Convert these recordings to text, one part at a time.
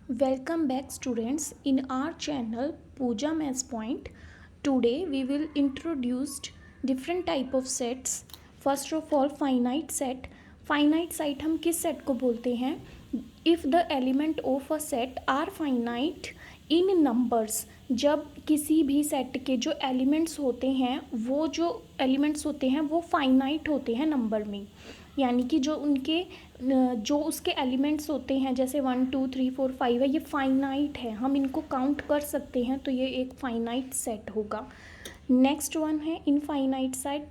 Welcome back students in our channel Pooja Maths Point. Today we will introduce different type of sets. First of all finite set. Finite set हम किस set को बोलते हैं? If the element of a set are finite in numbers, जब किसी भी set के जो एलिमेंट्स होते हैं वो जो एलिमेंट्स होते हैं वो फाइनाइट होते हैं नंबर में, यानी कि जो उसके एलिमेंट्स होते हैं जैसे 1 2 3 4 5 है, ये फाइनाइट है, हम इनको काउंट कर सकते हैं, तो ये एक फाइनाइट सेट होगा। नेक्स्ट वन है infinite set.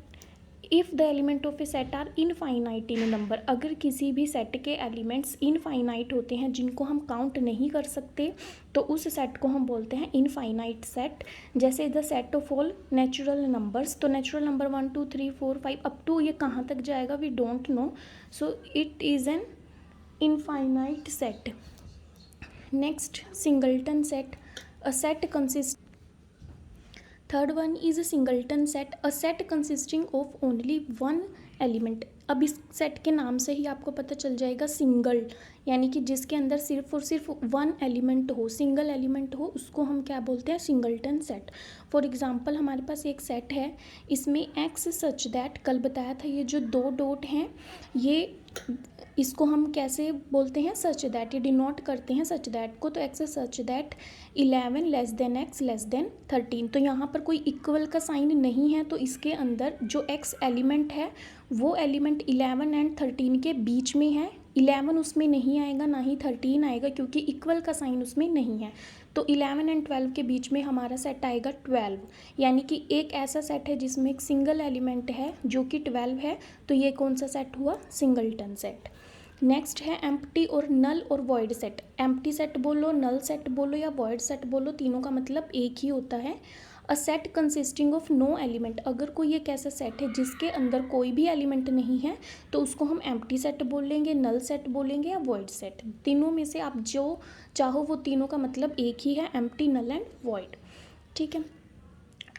If the element of a set are infinite in number, अगर किसी भी सेट के एलिमेंट्स इनफाइनाइट होते हैं जिनको हम काउंट नहीं कर सकते, तो उस सेट को हम बोलते हैं इनफाइनाइट सेट। जैसे the set of all natural numbers, तो नेचुरल नंबर 1 2 3 4 5 अप टू ये कहाँ तक जाएगा we don't know, so it is an infinite set. Next singleton set. A set consist third one is a singleton set, a set consisting of only one element. अब इस set के नाम से ही आपको पता चल जाएगा सिंगल, यानी कि जिसके अंदर सिर्फ और सिर्फ वन एलिमेंट हो, सिंगल एलिमेंट हो, उसको हम क्या बोलते हैं? Singleton set. फॉर एग्जांपल हमारे पास एक सेट है, इसमें एक्स सच दैट, कल बताया था ये जो दो डॉट हैं ये इसको हम कैसे बोलते हैं? सच दैट, ये डिनोट करते हैं सच दैट को, तो x such that 11 less than x less than 13। तो यहाँ पर कोई इक्वल का साइन नहीं है, तो इसके अंदर जो एक्स एलिमेंट है वो एलिमेंट 11 एंड 13 के बीच में है। 11 उसमें नहीं आएगा, ना ही 13 आएगा, क्योंकि इक्वल का साइन उसमें नहीं है। तो 11 एंड 12 के बीच में हमारा सेट आएगा 12, यानी कि एक ऐसा सेट है जिसमें एक सिंगल एलिमेंट है जो कि 12 है, तो ये कौन सा सेट हुआ? Singleton set. नेक्स्ट है एम्प्टी और नल और वॉइड सेट। एम्प्टी सेट बोलो, नल सेट बोलो या वॉइड सेट बोलो, तीनों का मतलब एक ही होता है। A set consisting of no element, अगर कोई एक ऐसा सेट है जिसके अंदर कोई भी एलिमेंट नहीं है तो उसको हम एम्प्टी सेट बोलेंगे, नल सेट बोलेंगे या वॉइड सेट। तीनों में से आप जो चाहो वो तीनों का मतलब एक ही है, एम्प्टी, नल एंड वॉइड। ठीक है,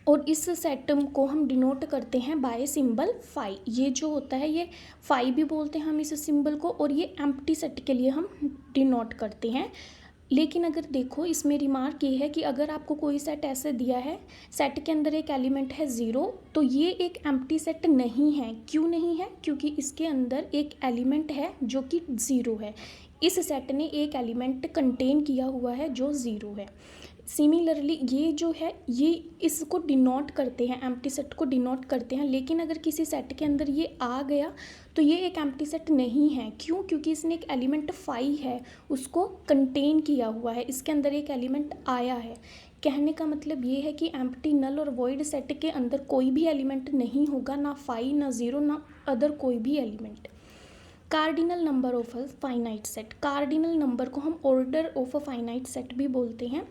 और इस सेट को हम डिनोट करते हैं बाय सिंबल फाई। ये जो होता है ये फाई भी बोलते हैं हम इस सिंबल को, और ये एम्प्टी सेट के लिए हम डिनोट करते हैं। लेकिन अगर देखो इसमें रिमार्क ये है कि अगर आपको कोई सेट ऐसे दिया है, सेट के अंदर एक एलिमेंट है 0, तो ये एक एम्प्टी सेट नहीं है। क्यों नहीं है? क्योंकि इसके अंदर एक एलिमेंट है जो कि 0 है। इस सेट ने एक एलिमेंट कंटेन किया हुआ है जो 0 है। सिमिलरली ये जो है ये इसको डिनोट करते हैं, एम्प्टी सेट को डिनोट करते हैं। लेकिन अगर किसी सेट के अंदर ये आ गया तो ये एक एम्प्टी सेट नहीं है। क्यों? क्योंकि इसने एक एलिमेंट फाई है उसको कंटेन किया हुआ है, इसके अंदर एक एलिमेंट आया है। कहने का मतलब ये है कि एम्प्टी, नल और वॉइड सेट के अंदर कोई भी एलिमेंट नहीं होगा, ना फाई, ना 0, ना अदर कोई भी element. Cardinal number of a finite set. Cardinal number को हम order of a finite set भी बोलते हैं।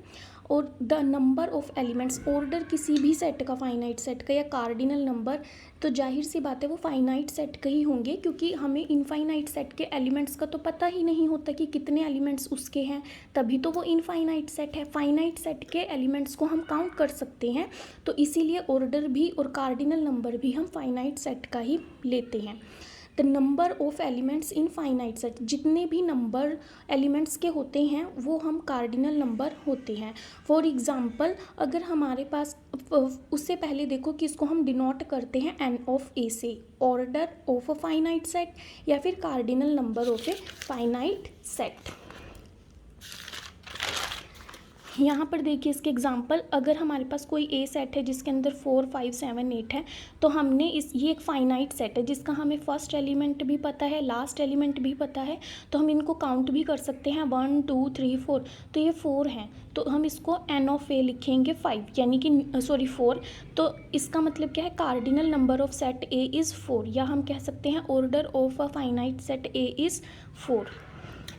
और the number of elements, order किसी भी सेट का, फाइनाइट सेट का या कार्डिनल नंबर, तो जाहिर सी बात है वो फाइनाइट सेट के ही होंगे, क्योंकि हमें इनफाइनाइट सेट के एलिमेंट्स का तो पता ही नहीं होता कि कितने एलिमेंट्स उसके हैं, तभी तो वो इनफाइनाइट सेट है। फाइनाइट सेट के एलिमेंट्स को हम काउंट कर सकते हैं, तो इसीलिए ऑर्डर भी और कार्डिनल नंबर भी हम फाइनाइट सेट का ही लेते हैं। The number of elements in finite set, जितने भी नंबर एलिमेंट्स के होते हैं वो हम कार्डिनल नंबर होते हैं। फॉर एग्ज़ाम्पल अगर हमारे पास, उससे पहले देखो कि इसको हम डिनोट करते हैं एन ऑफ ए से, order of a finite set या फिर cardinal number of a finite set. यहाँ पर देखिए इसके एग्जांपल, अगर हमारे पास कोई ए सेट है जिसके अंदर 4 5 7 8 है, तो हमने ये एक फाइनाइट सेट है जिसका हमें फर्स्ट एलिमेंट भी पता है, लास्ट एलिमेंट भी पता है, तो हम इनको काउंट भी कर सकते हैं 1 2 3 4, तो ये 4 हैं, तो हम इसको एन ऑफ ए लिखेंगे 5, यानी कि सॉरी 4। तो इसका मतलब क्या है? Cardinal number of set A is 4, या हम कह सकते हैं order of a finite set A is 4।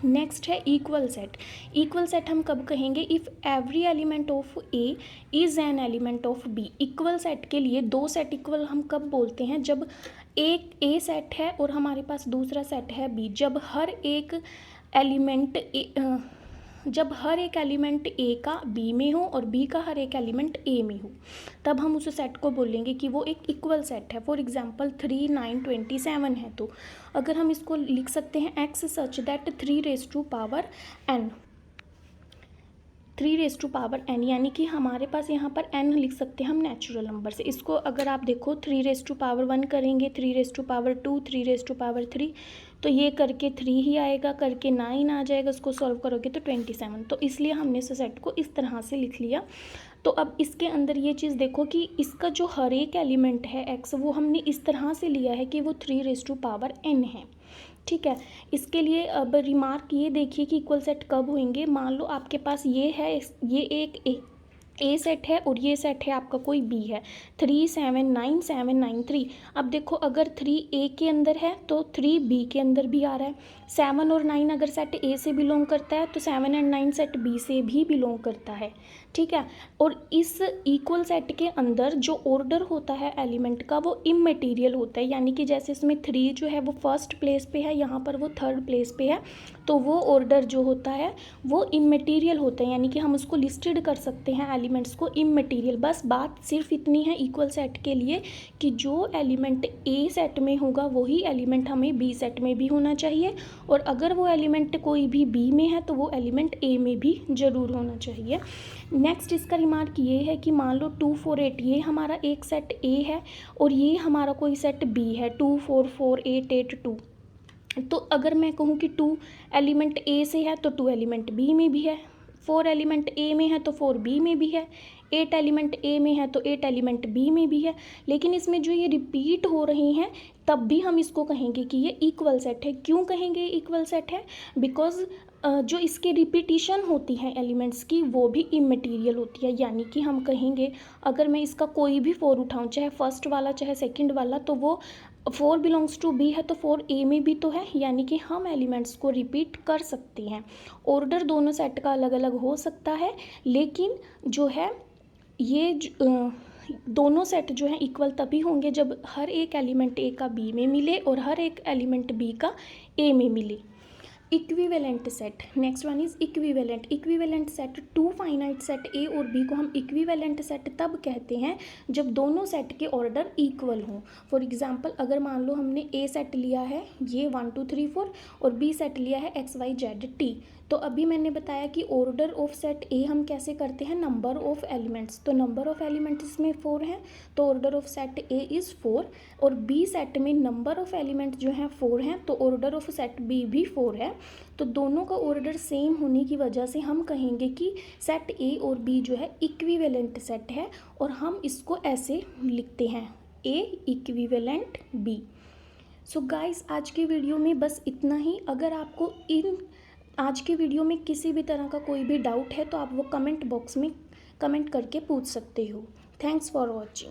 Next है इक्वल सेट। इक्वल सेट हम कब कहेंगे? If every element of A is an element of B. Equal set के लिए दो सेट इक्वल हम कब बोलते हैं? जब एक ए सेट है और हमारे पास दूसरा सेट है बी, जब हर एक एलिमेंट ए का बी में हो और बी का हर एक एलिमेंट ए में हो, तब हम उस सेट को बोलेंगे कि वो एक इक्वल सेट है। फॉर एग्जांपल 3 9 27 है, तो अगर हम इसको लिख सकते हैं x such that 3 raised to power n, 3n, यानी कि हमारे पास यहाँ पर n लिख सकते हैं हम नेचुरल नंबर से। इसको अगर आप देखो 3 1 करेंगे, 3 2, 3 3, तो ये करके 3 ही आएगा, करके 9 आ जाएगा, उसको सॉल्व करोगे तो 27। तो इसलिए हमने इस सेट को इस तरह से लिख लिया। तो अब इसके अंदर ये चीज़ देखो कि इसका जो हर एक एलिमेंट है x, वो हमने इस तरह से लिया है कि वो 3n है। ठीक है, इसके लिए अब रिमार्क ये देखिए कि इक्वल सेट कब होंगे। मान लो आपके पास ये है, ये एक ए सेट है और ये सेट है आपका कोई बी है, 3 7 9 7 9 3। अब देखो अगर 3 ए के अंदर है तो 3 बी के अंदर भी आ रहा है। 7 और 9 अगर सेट ए से बिलोंग करता है तो 7 एंड 9 सेट बी से भी बिलोंग करता है। ठीक है, और इस इक्वल सेट के अंदर जो ऑर्डर होता है एलिमेंट का वो इमटेरियल होता है, यानी कि जैसे इसमें 3 जो है वो फर्स्ट प्लेस पे है, यहाँ पर वो थर्ड प्लेस पे है, तो वो ऑर्डर जो होता है वो इमटेरियल होता है, यानी कि हम उसको लिस्टेड कर सकते हैं एलिमेंट्स को इमटेरियल। बस बात सिर्फ इतनी है इक्वल सेट के लिए कि जो एलिमेंट ए सेट में होगा वही एलिमेंट हमें बी सेट में भी होना चाहिए, और अगर वो एलिमेंट कोई भी बी में है तो वो एलिमेंट ए में भी ज़रूर होना चाहिए। नेक्स्ट इसका रिमार्क ये है कि मान लो 2 4 8 ये हमारा एक सेट ए है और ये हमारा कोई सेट बी है, 2 4 4 8 8 2। तो अगर मैं कहूँ कि 2 एलिमेंट ए से है तो 2 एलिमेंट बी में भी है, 4 एलिमेंट ए में है तो 4 बी में भी है, 8 एलिमेंट ए में है तो 8 एलिमेंट बी में भी है। लेकिन इसमें जो ये रिपीट हो रही हैं तब भी हम इसको कहेंगे कि ये इक्वल सेट है। क्यों कहेंगे इक्वल सेट है? बिकॉज जो इसके रिपीटिशन होती हैं एलिमेंट्स की वो भी इमटेरियल होती है, यानी कि हम कहेंगे अगर मैं इसका कोई भी 4 उठाऊँ, चाहे फर्स्ट वाला चाहे सेकंड वाला, तो वो 4 बिलोंग्स टू बी है तो 4 ए में भी तो है, यानी कि हम एलिमेंट्स को रिपीट कर सकते हैं। ऑर्डर दोनों सेट का अलग अलग हो सकता है, लेकिन जो है ये दोनों सेट जो है इक्वल तभी होंगे जब हर एक एलिमेंट ए का बी में मिले और हर एक एलिमेंट बी का ए में मिले। Equivalent set, next one is equivalent. Equivalent set, 2 finite set ए और बी को हम इक्विवेलेंट सेट तब कहते हैं जब दोनों सेट के ऑर्डर इक्वल हों। फॉर एग्जांपल अगर मान लो हमने ए सेट लिया है ये 1 2 3 4 और बी सेट लिया है x y z t, तो अभी मैंने बताया कि ऑर्डर ऑफ सेट ए हम कैसे करते हैं, नंबर ऑफ एलिमेंट्स। तो नंबर ऑफ एलिमेंट्स इसमें 4 हैं तो order of set A is 4, और बी सेट में नंबर ऑफ एलिमेंट जो हैं 4 हैं तो ऑर्डर ऑफ सेट बी भी 4 है। तो दोनों का ऑर्डर सेम होने की वजह से हम कहेंगे कि सेट ए और बी जो है इक्विवेलेंट सेट है, और हम इसको ऐसे लिखते हैं ए इक्विवेलेंट बी। सो गाइस आज के वीडियो में बस इतना ही। अगर आपको आज के वीडियो में किसी भी तरह का कोई भी डाउट है तो आप वो कमेंट बॉक्स में कमेंट करके पूछ सकते हो। Thanks for watching.